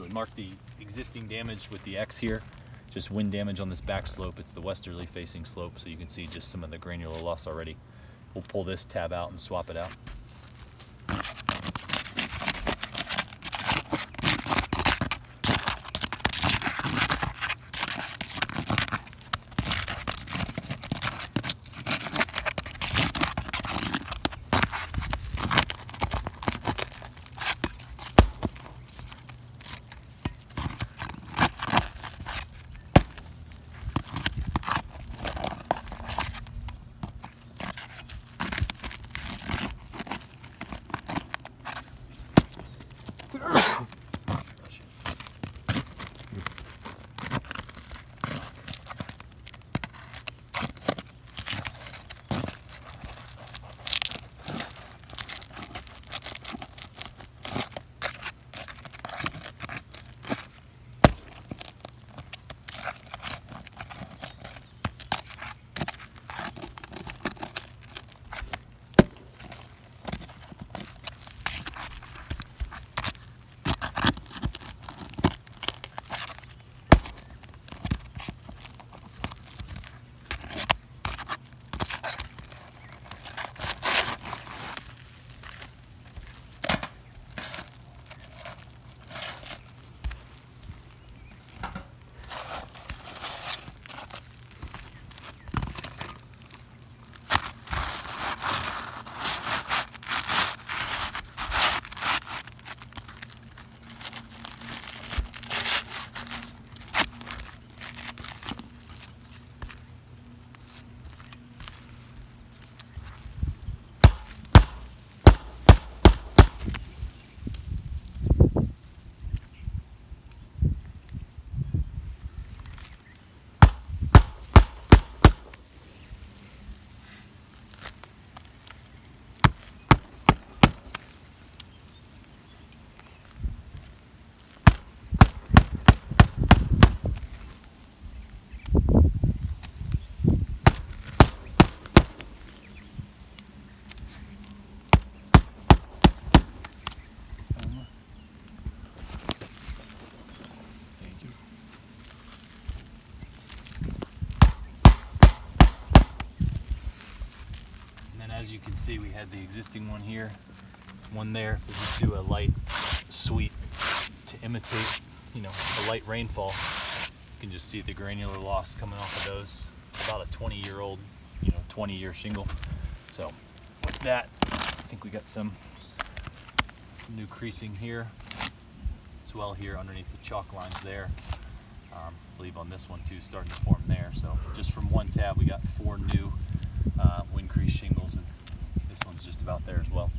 would mark the existing damage with the X here, just wind damage on this back slope. It's the westerly facing slope, so you can see just some of the granular loss already. We'll pull this tab out and swap it out. As you can see, we had the existing one here, one there. If we just do a light sweep to imitate, a light rainfall, you can just see the granular loss coming off of those. About a 20-year-old, 20-year shingle. So with that, I think we got some new creasing here, as well here underneath the chalk lines there. I believe on this one too, starting to form there. So just from one tab, we got 4 new wind crease shingles, and this one's just about there as well.